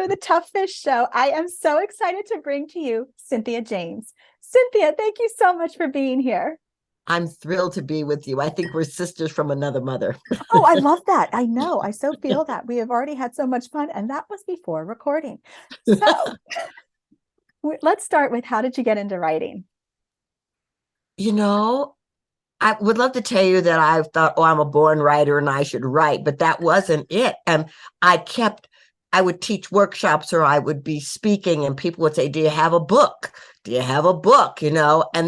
to the Tough Fish Show. I am so excited to bring to you Cynthia James. Cynthia, thank you so much for being here. I'm thrilled to be with you. I think we're sisters from another mother. Oh, I love that. I know. I so feel that. We have already had so much fun, and that was before recording. So let's start with, how did you get into writing? You know, I would love to tell you that I thought, oh, I'm a born writer and I should write, but that wasn't it. And I kept, I would teach workshops or I would be speaking and people would say, do you have a book? Do you have a book? And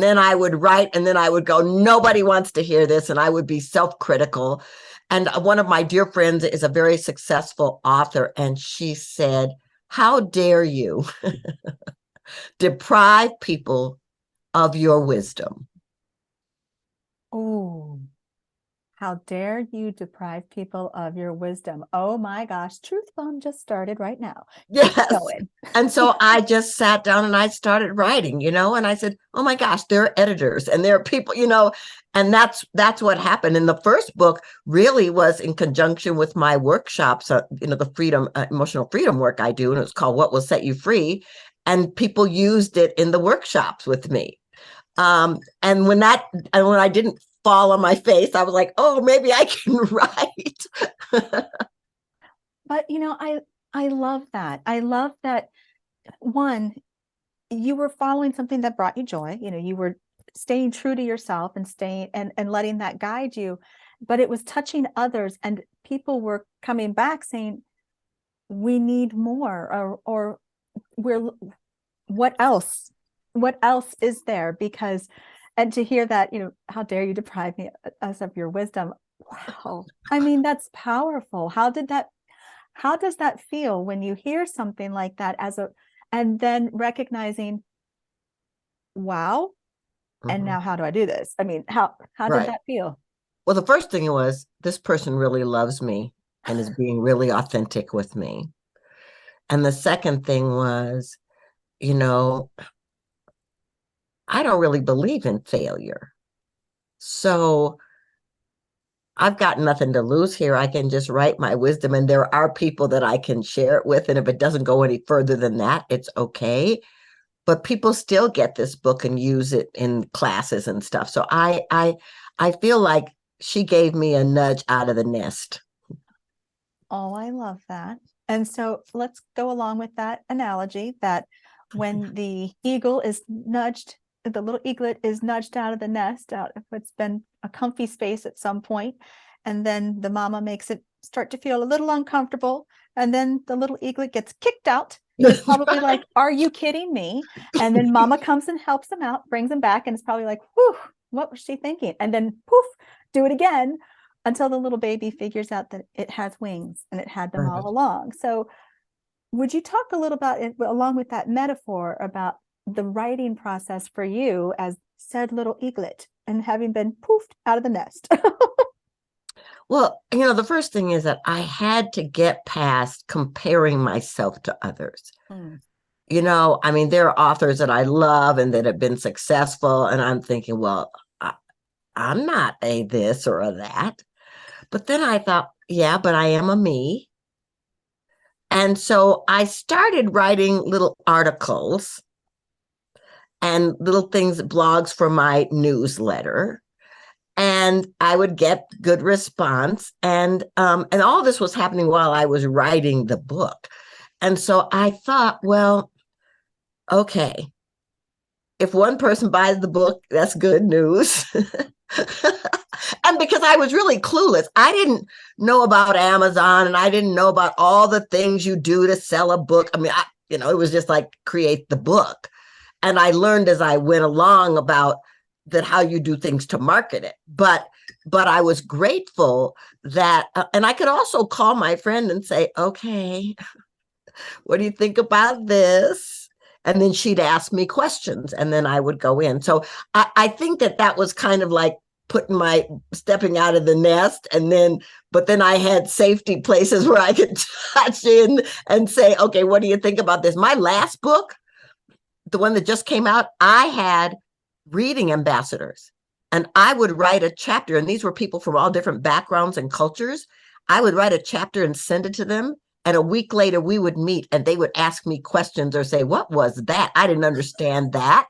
then I would write and then I would go, nobody wants to hear this. And I would be self-critical. And one of my dear friends is a very successful author. And she said, how dare you deprive people of your wisdom? Oh, how dare you deprive people of your wisdom? Oh my gosh, Truth Bomb just started right now. Keep Yes. going. And so I just sat down and I started writing, and I said, oh my gosh, there are editors and there are people, and that's what happened. And the first book really was in conjunction with my workshops, the freedom, emotional freedom work I do. And it's called What Will Set You Free. And people used it in the workshops with me. And when I didn't fall on my face, I was like, oh, maybe I can write. But I love that. I love that. One, you were following something that brought you joy. You were staying true to yourself and staying and letting that guide you. But it was touching others, and people were coming back saying, we need more, or we're, what else? What else is there? Because, and to hear that, how dare you deprive us of your wisdom? Wow. I mean, that's powerful. How does that feel when you hear something like that and then recognizing, wow, and now how do I do this? I mean, how did Right. that feel? Well, the first thing was this person really loves me and is being really authentic with me. And the second thing was, you know, I don't really believe in failure. So I've got nothing to lose here. I can just write my wisdom, and there are people that I can share it with. And if it doesn't go any further than that, it's okay. But people still get this book and use it in classes and stuff. So I feel like she gave me a nudge out of the nest. Oh, I love that. And so let's go along with that analogy that when the eagle is nudged, the little eaglet is nudged out of the nest, out if it's been a comfy space at some point, and then the mama makes it start to feel a little uncomfortable, and then the little eaglet gets kicked out. It's probably like, are you kidding me? And then mama comes and helps them out, brings them back, and it's probably like, whew, what was she thinking? And then poof, do it again until the little baby figures out that it has wings and it had them all along. So would you talk a little about it, along with that metaphor, about the writing process for you as said little eaglet and having been poofed out of the nest? Well, the first thing is that I had to get past comparing myself to others. Mm. I mean, there are authors that I love and that have been successful. And I'm thinking, well, I'm not a this or a that. But then I thought, yeah, but I am a me. And so I started writing little articles and little things, blogs for my newsletter. And I would get good response. And all this was happening while I was writing the book. And so I thought, well, okay, if one person buys the book, that's good news. And because I was really clueless, I didn't know about Amazon and I didn't know about all the things you do to sell a book. I mean, it was just like create the book. And I learned as I went along about that how you do things to market it. But I was grateful that, and I could also call my friend and say, okay, what do you think about this? And then she'd ask me questions and then I would go in. So I think that was kind of like stepping out of the nest. But then I had safety places where I could touch in and say, okay, what do you think about this? My last book, the one that just came out, I had reading ambassadors and I would write a chapter, and these were people from all different backgrounds and cultures. I would write a chapter and send it to them, And a week later, we would meet and they would ask me questions or say, what was that? I didn't understand that.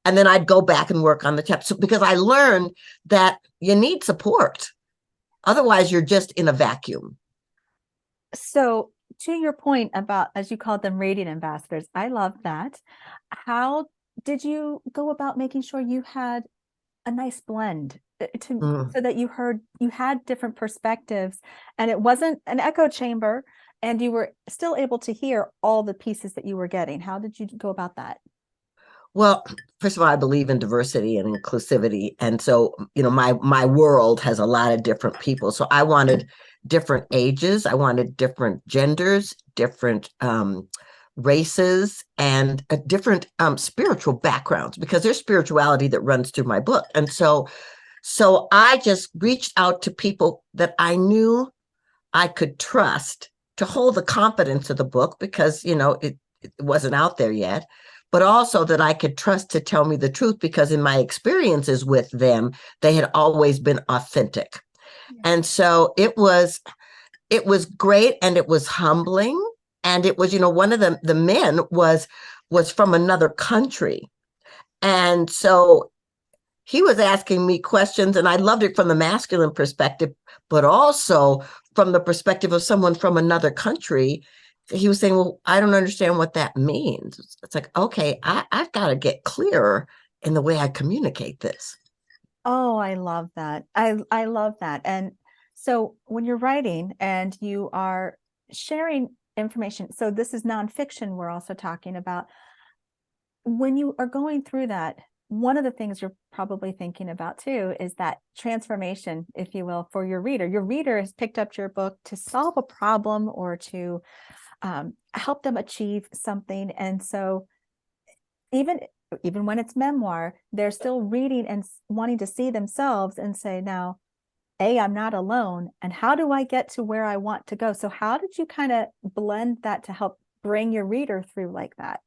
And then I'd go back and work on the chapter. So, because I learned that you need support. Otherwise, you're just in a vacuum. So to your point about, as you called them, radiant ambassadors, I love that. How did you go about making sure you had a nice blend so that you had different perspectives and it wasn't an echo chamber and you were still able to hear all the pieces that you were getting? How did you go about that? Well, first of all, I believe in diversity and inclusivity. And so, my world has a lot of different people. So I wanted different ages, I wanted different genders, different races, and different spiritual backgrounds, because there's spirituality that runs through my book. And so I just reached out to people that I knew I could trust to hold the confidence of the book, because, it wasn't out there yet, but also that I could trust to tell me the truth, because in my experiences with them, they had always been authentic. Yeah. And so it was great, and it was humbling. And it was, one of the men was from another country. And so he was asking me questions, and I loved it from the masculine perspective, but also from the perspective of someone from another country. He was saying, well, I don't understand what that means. It's like, okay, I've got to get clearer in the way I communicate this. Oh, I love that. I love that. And so when you're writing and you are sharing information, so this is nonfiction we're also talking about. When you are going through that, one of the things you're probably thinking about too is that transformation, if you will, for your reader. Your reader has picked up your book to solve a problem or to help them achieve something. And so even when it's memoir, they're still reading and wanting to see themselves and say, now, I'm not alone. And how do I get to where I want to go? So how did you kind of blend that to help bring your reader through like that?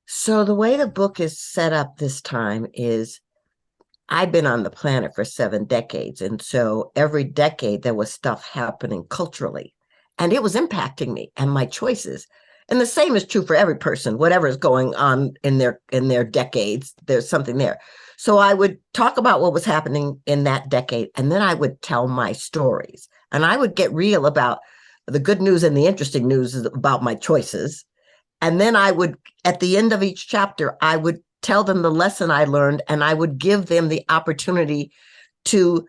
So the way the book is set up this time is, I've been on the planet for 7 decades. And so every decade there was stuff happening culturally, and it was impacting me and my choices. And the same is true for every person, whatever is going on in their decades, there's something there. So I would talk about what was happening in that decade, and then I would tell my stories, and I would get real about the good news and the interesting news about my choices. And then I would, at the end of each chapter, I would tell them the lesson I learned, and I would give them the opportunity to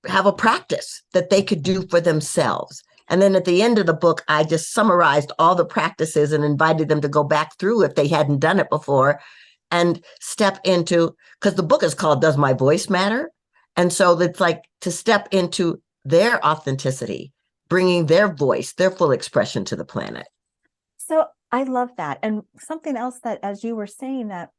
have a practice that they could do for themselves. And then at the end of the book, I just summarized all the practices and invited them to go back through, if they hadn't done it before, and step into, because the book is called Does My Voice Matter? And so it's like to step into their authenticity, bringing their voice, their full expression to the planet. So I love that. And something else that, as you were saying, that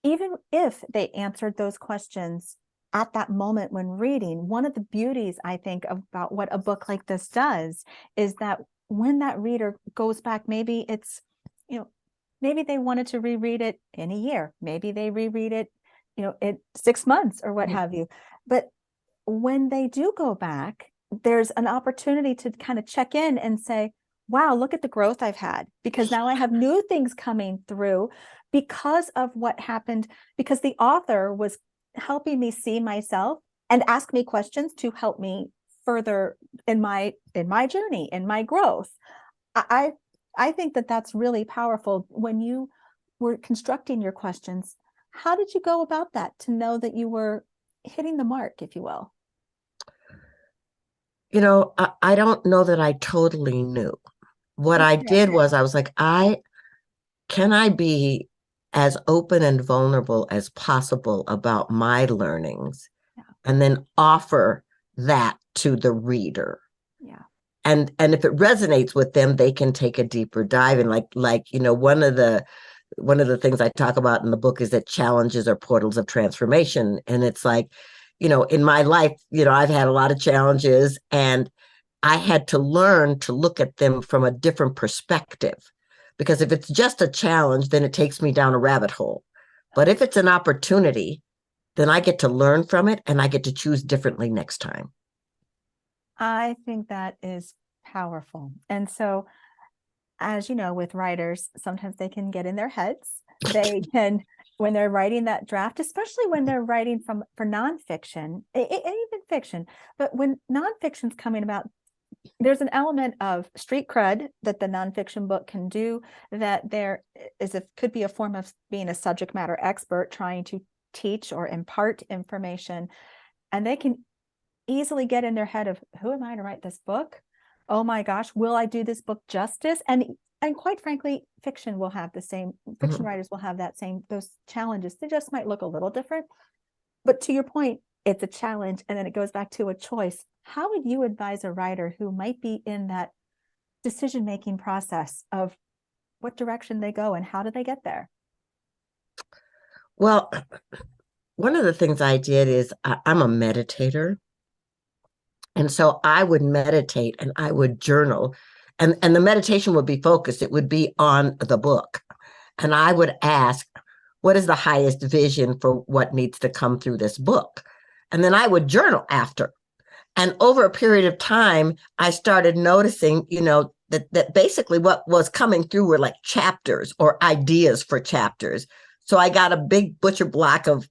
even if they answered those questions at that moment when reading, one of the beauties, I think, about what a book like this does is that when that reader goes back, maybe it's, maybe they wanted to reread it in a year, maybe they reread it, in 6 months or what have you. But when they do go back, there's an opportunity to kind of check in and say, wow, look at the growth I've had, because now I have new things coming through because of what happened, because the author was helping me see myself and ask me questions to help me further in my journey, in my growth. I think that that's really powerful. When you were constructing your questions, how did you go about that to know that you were hitting the mark, if you will? I don't know that I totally knew. What I did was, I was like, can I be as open and vulnerable as possible about my learnings, and then offer that to the reader. Yeah. And if it resonates with them, they can take a deeper dive. And one of the things I talk about in the book is that challenges are portals of transformation. And it's like, in my life, I've had a lot of challenges, and I had to learn to look at them from a different perspective. Because if it's just a challenge, then it takes me down a rabbit hole. But if it's an opportunity, then I get to learn from it, and I get to choose differently next time. I think that is powerful. And so, as you know, with writers, sometimes they can get in their heads. They can, when they're writing that draft, especially when they're writing for nonfiction, and even fiction, but when nonfiction's coming about, there's an element of street cred that the nonfiction book can do, that there is could be a form of being a subject matter expert trying to teach or impart information. And they can easily get in their head of, who am I to write this book? Oh my gosh, will I do this book justice? And quite frankly, fiction will have the same, fiction writers will have those challenges. They just might look a little different. But to your point, it's a challenge. And then it goes back to a choice. How would you advise a writer who might be in that decision-making process of what direction they go and how do they get there? Well, one of the things I did is I'm a meditator. And so I would meditate and I would journal, and the meditation would be focused. It would be on the book. And I would ask, what is the highest vision for what needs to come through this book? And then I would journal after. And over a period of time, I started noticing, that basically what was coming through were like chapters or ideas for chapters. So I got a big butcher block of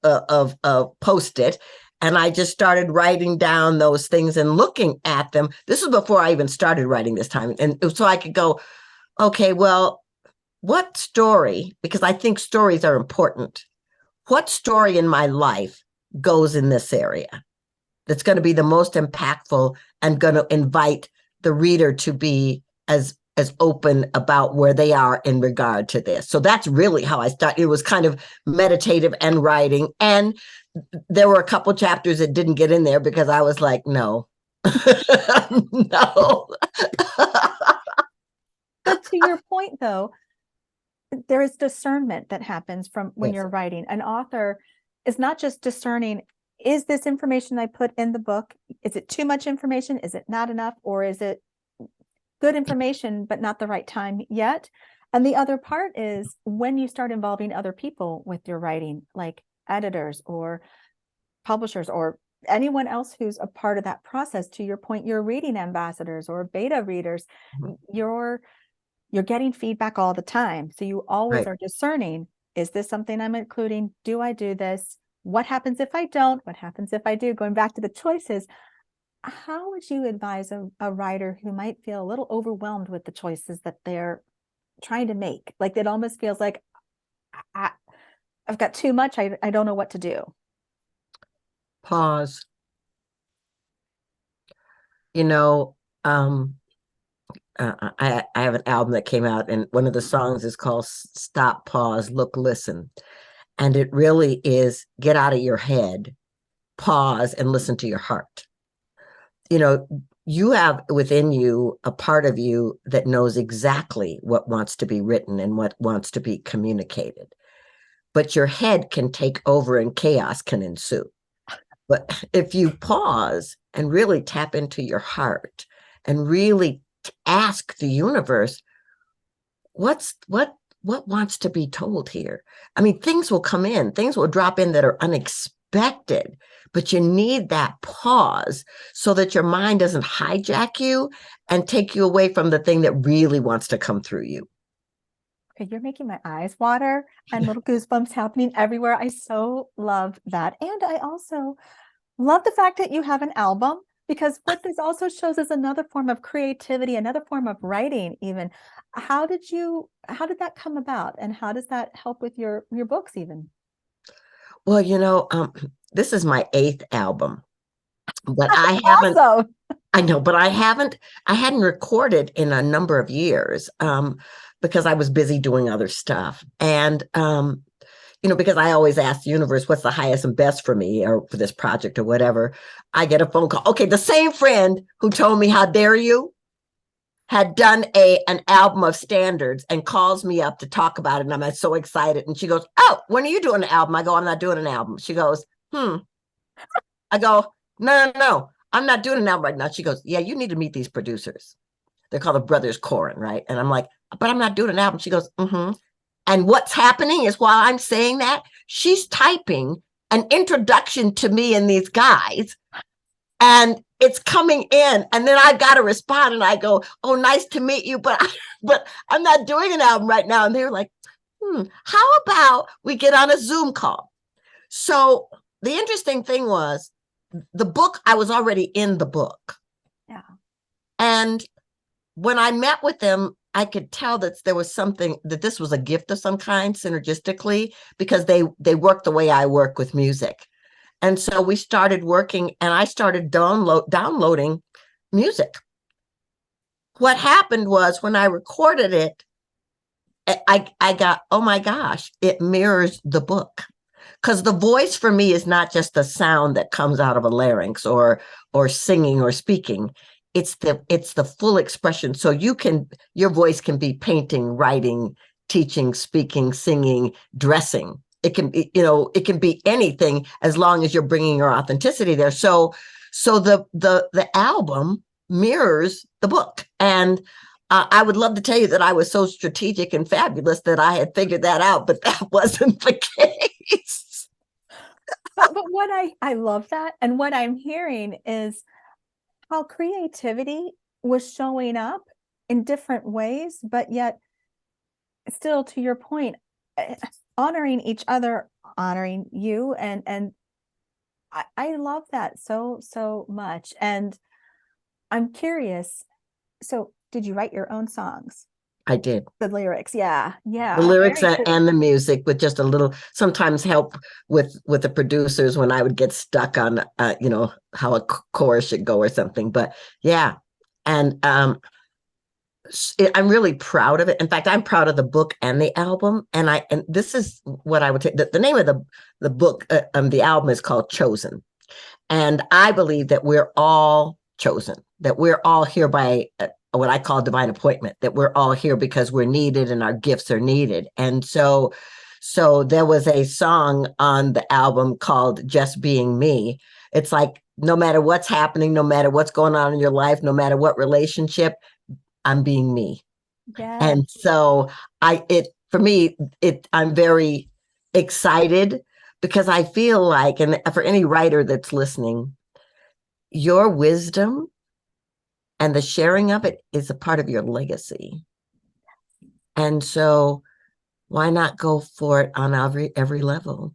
Post-it, and I just started writing down those things and looking at them. This was before I even started writing this time. And so I could go, okay, well, what story, because I think stories are important. What story in my life goes in this area that's going to be the most impactful and going to invite the reader to be as open about where they are in regard to this. So that's really how I started. It was kind of meditative and writing. And there were a couple chapters that didn't get in there because I was like, no, no. But to your point, though, there is discernment that happens from when you're writing. An author is not just discerning, is this information I put in the book, is it too much information? Is it not enough? Or is it good information, but not the right time yet? And the other part is when you start involving other people with your writing, like editors or publishers or anyone else who's a part of that process. To your point, your reading ambassadors or beta readers, you're getting feedback all the time. So you always are discerning, is this something I'm including? Do I do this? What happens if I don't? What happens if I do? Going back to the choices, how would you advise a writer who might feel a little overwhelmed with the choices that they're trying to make? Like it almost feels like I've got too much. I don't know what to do. Pause. I have an album that came out, and one of the songs is called Stop, Pause, Look, Listen. And it really is get out of your head, pause, and listen to your heart. You have within you a part of you that knows exactly what wants to be written and what wants to be communicated. But your head can take over and chaos can ensue. But if you pause and really tap into your heart and really ask the universe, what wants to be told here? I mean, things will come in, things will drop in that are unexpected, but you need that pause so that your mind doesn't hijack you and take you away from the thing that really wants to come through you. Okay, you're making my eyes water and little goosebumps happening everywhere. I so love that. And I also love the fact that you have an album, because what this also shows is another form of creativity, another form of writing even. How did that come about? And how does that help with your books even? Well, this is my 8th album, but I haven't, Awesome. I know, but I hadn't recorded in a number of years because I was busy doing other stuff. And, because I always ask the universe, what's the highest and best for me or for this project or whatever. I get a phone call. Okay, the same friend who told me, how dare you, had done an album of standards and calls me up to talk about it. And I'm so excited. And she goes, oh, when are you doing an album? I go, I'm not doing an album. She goes, I go, no, I'm not doing an album right now. She goes, yeah, you need to meet these producers. They're called the Brothers Corin, right? And I'm like, but I'm not doing an album. She goes, And what's happening is while I'm saying that, she's typing an introduction to me and these guys. And it's coming in, and then I got to respond, and I go, "Oh, nice to meet you, but but I'm not doing an album right now." And they were like, "How about we get on a Zoom call?" So the interesting thing was, the book, I was already in the book. Yeah. And when I met with them, I could tell that there was something, that this was a gift of some kind synergistically, because they work the way I work with music. And so we started working, and I started downloading music. What happened was, when I recorded it, I got, oh my gosh, it mirrors the book. Because the voice for me is not just the sound that comes out of a larynx or singing or speaking. It's the full expression. So your voice can be painting, writing, teaching, speaking, singing, dressing. It can be, it can be anything, as long as you're bringing your authenticity there. So the album mirrors the book. And I would love to tell you that I was so strategic and fabulous that I had figured that out, but that wasn't the case. But what I love that. And what I'm hearing is how creativity was showing up in different ways, but yet still, to your point, honoring each other, honoring you. And I love that so much. And I'm curious. So did you write your own songs? I did. The lyrics? Yeah. The Yeah. lyrics Very cool. and the music, with just a little, sometimes help with the producers when I would get stuck on how a chorus should go or something. But yeah. And I'm really proud of it. In fact, I'm proud of the book and the album. And this is what I would say. The name of the book, the album, is called Chosen. And I believe that we're all chosen, that we're all here by what I call divine appointment, that we're all here because we're needed and our gifts are needed. And so there was a song on the album called Just Being Me. It's like, no matter what's happening, no matter what's going on in your life, no matter what relationship, I'm being me. Yeah. And so for me, I'm very excited, because I feel like, and for any writer that's listening, your wisdom and the sharing of it is a part of your legacy. And so why not go for it on every level?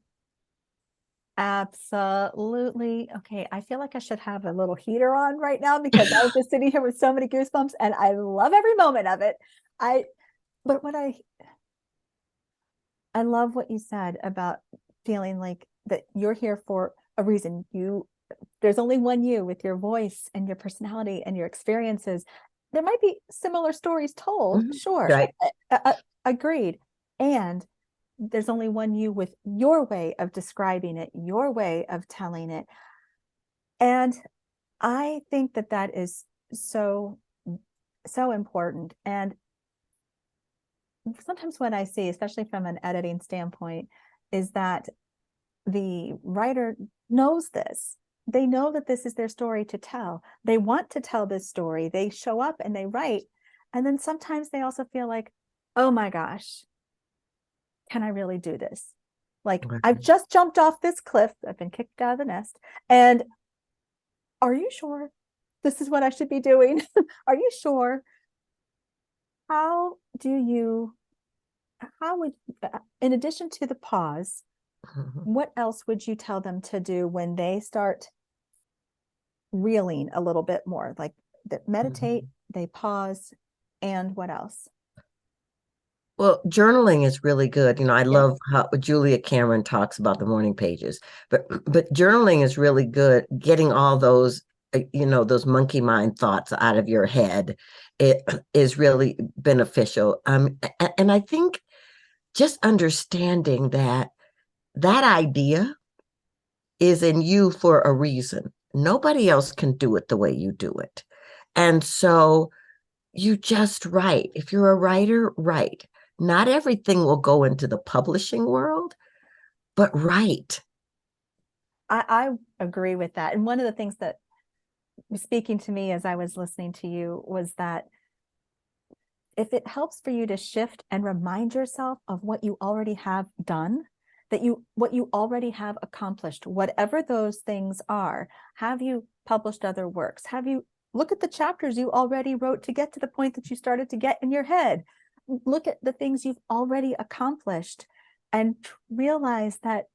Absolutely. Okay. I feel like I should have a little heater on right now, because I was just sitting here with so many goosebumps, and I love every moment of it. But what I love what you said about feeling like that you're here for a reason. There's only one you, with your voice and your personality and your experiences. There might be similar stories told, sure. Right. Agreed. And there's only one you, with your way of describing it, your way of telling it. And I think that is so important. And sometimes what I see, especially from an editing standpoint, is that the writer knows this. They know that this is their story to tell. They want to tell this story. They show up and they write. And then sometimes they also feel like, oh my gosh, can I really do this? Like, I've just jumped off this cliff. I've been kicked out of the nest. And are you sure this is what I should be doing? Are you sure? How would, in addition to the pause, what else would you tell them to do when they start reeling a little bit more? Like, that meditate, they pause, and what else? Well, journaling is really good. I love how Julia Cameron talks about the morning pages, but journaling is really good. Getting all those, those monkey mind thoughts out of your head, it is really beneficial. And I think just understanding that idea is in you for a reason. Nobody else can do it the way you do it. And so you just write. If you're a writer, write. Not everything will go into the publishing world, but write. I agree with that. And one of the things that was speaking to me as I was listening to you was that if it helps for you to shift and remind yourself of what you already have done, what you already have accomplished, whatever those things are, have you published other works? Have you look at the chapters you already wrote to get to the point that you started to get in your head? Look at the things you've already accomplished and realize that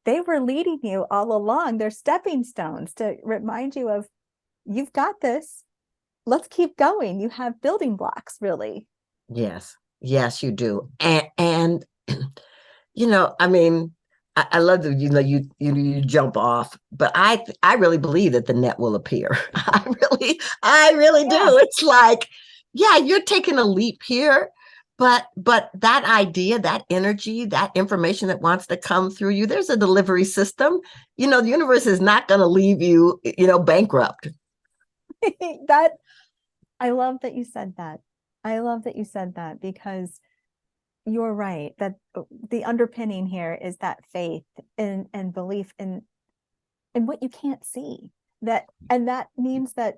they were leading you all along. They're stepping stones to remind you of, you've got this. Let's keep going. You have building blocks, really. Yes. Yes, you do. And you know, I mean, I love that, you know, you jump off, but I really believe that the net will appear. I really Yeah. do. It's like, yeah, you're taking a leap here, but that idea, that energy, that information that wants to come through you, there's a delivery system. You know, the universe is not going to leave you, you know, bankrupt. That I love that you said that. I love that you said that, because you're right that the underpinning here is that faith and belief in what you can't see. That, and that means that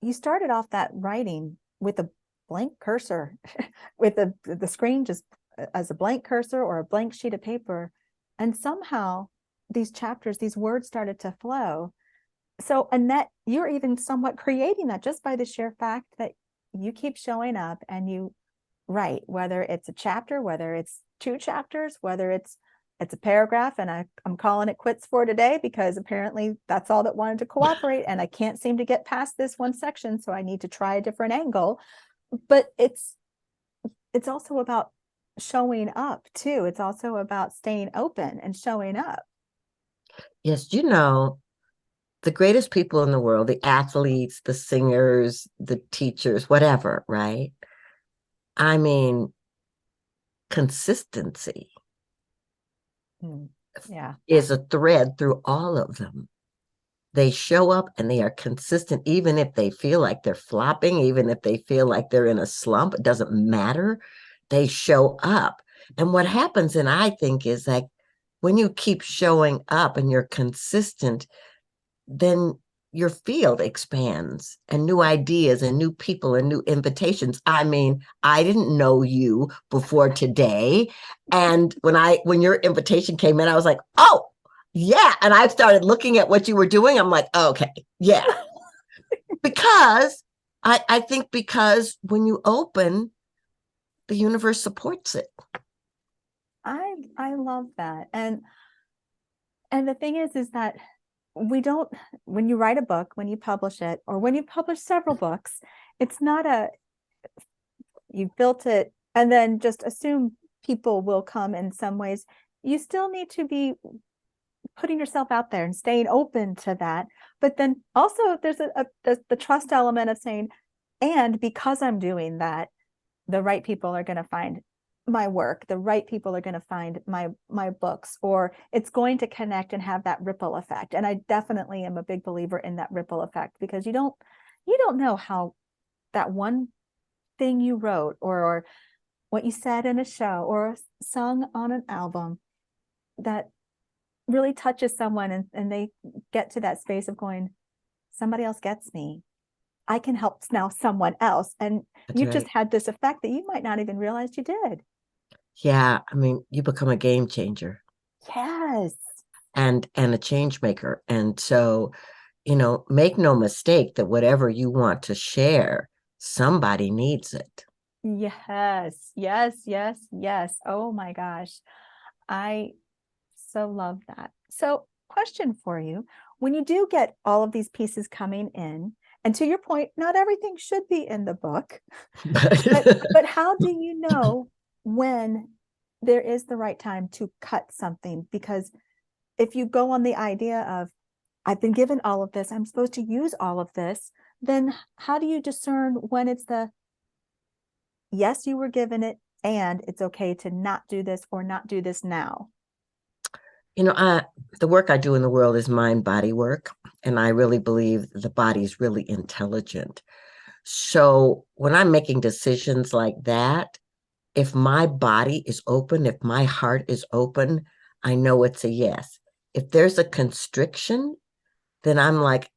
you started off that writing with a blank cursor, with the screen just as a blank cursor or a blank sheet of paper, and somehow these chapters, these words started to flow. So Annette, you're even somewhat creating that just by the sheer fact that you keep showing up and you write, whether it's a chapter, whether it's 2 chapters, whether it's a paragraph, and I'm calling it quits for today because apparently that's all that wanted to cooperate, and I can't seem to get past this one section, so I need to try a different angle. But it's also about showing up too. It's also about staying open and showing up. Yes, you know, the greatest people in the world, the athletes, the singers, the teachers, whatever, right? I mean, consistency Yeah. is a thread through all of them. They show up and they are consistent, even if they feel like they're flopping, even if they feel like they're in a slump, it doesn't matter. They show up. And what happens, and I think, is like when you keep showing up and you're consistent, then your field expands and new ideas and new people and new invitations. I mean, I didn't know you before today. And when your invitation came in, I was like, oh, yeah. And I started looking at what you were doing. I'm like, oh, okay, yeah. Because I think because when you open, the universe supports it. I love that. And the thing is that we don't, when you write a book, when you publish it, or when you publish several books, it's not a, you built it and then just assume people will come in some ways. You still need to be putting yourself out there and staying open to that. But then also there's the trust element of saying, and because I'm doing that, the right people are going to find my work, the right people are going to find my books, or it's going to connect and have that ripple effect. And I definitely am a big believer in that ripple effect, because you don't know how that one thing you wrote, or what you said in a show or sung on an album, that really touches someone, and they get to that space of going, somebody else gets me. I can help now someone else. And That's you right. just had this effect that you might not even realize you did. Yeah. I mean, you become a game changer Yes. and a change maker. And so, you know, make no mistake that whatever you want to share, somebody needs it. Yes. Yes. Yes. Yes. Oh my gosh. I so love that. So, question for you. When you do get all of these pieces coming in, and to your point, not everything should be in the book, but how do you know when there is the right time to cut something? Because if you go on the idea of, I've been given all of this, I'm supposed to use all of this, then how do you discern when it's the, yes, you were given it, and it's okay to not do this or not do this now? You know, the work I do in the world is mind body work, and I really believe the body is really intelligent. So when I'm making decisions like that, if my body is open, if my heart is open, I know it's a yes. If there's a constriction, then I'm like,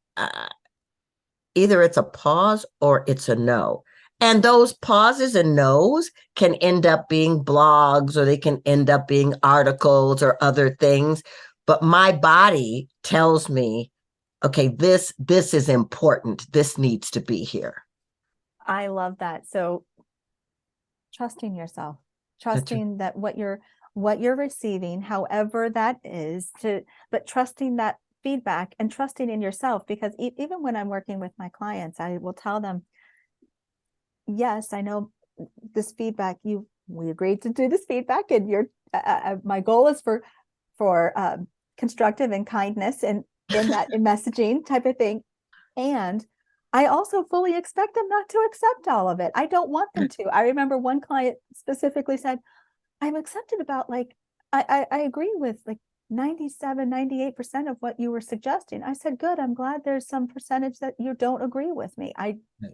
either it's a pause or it's a no. And those pauses and no's can end up being blogs, or they can end up being articles or other things. But my body tells me, okay, this is important. This needs to be here. I love that. So trusting yourself, That's right. trusting that what you're receiving, however that is, but trusting that feedback and trusting in yourself, because even when I'm working with my clients, I will tell them, yes, I know this feedback, we agreed to do this feedback, and my goal is for constructive and kindness and in that in messaging type of thing. And I also fully expect them not to accept all of it. I don't want them to. I remember one client specifically said, I'm accepted about like, I agree with like 97, 98% of what you were suggesting. I said, good, I'm glad there's some percentage that you don't agree with me.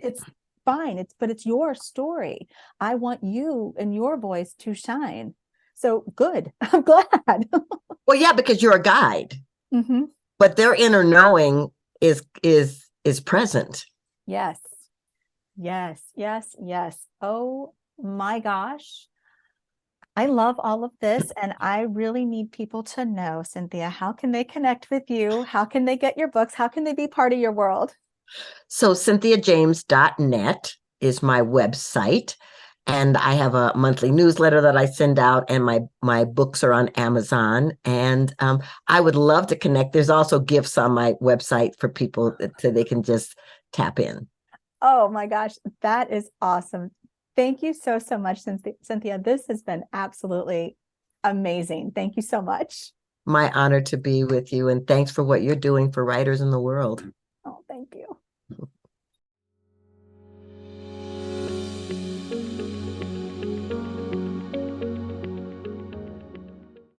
It's fine. But it's your story. I want you and your voice to shine. So good. I'm glad. Well, yeah, because you're a guide, Mm-hmm. but their inner knowing is present. Yes. Yes. Yes. Yes. Oh my gosh. I love all of this, and I really need people to know, Cynthia, how can they connect with you? How can they get your books? How can they be part of your world? So cynthiajames.net is my website. And I have a monthly newsletter that I send out, and my books are on Amazon. And I would love to connect. There's also gifts on my website for people so they can just tap in. Oh my gosh, that is awesome. Thank you so, so much, Cynthia. This has been absolutely amazing. Thank you so much. My honor to be with you, and thanks for what you're doing for writers in the world. Oh, thank you.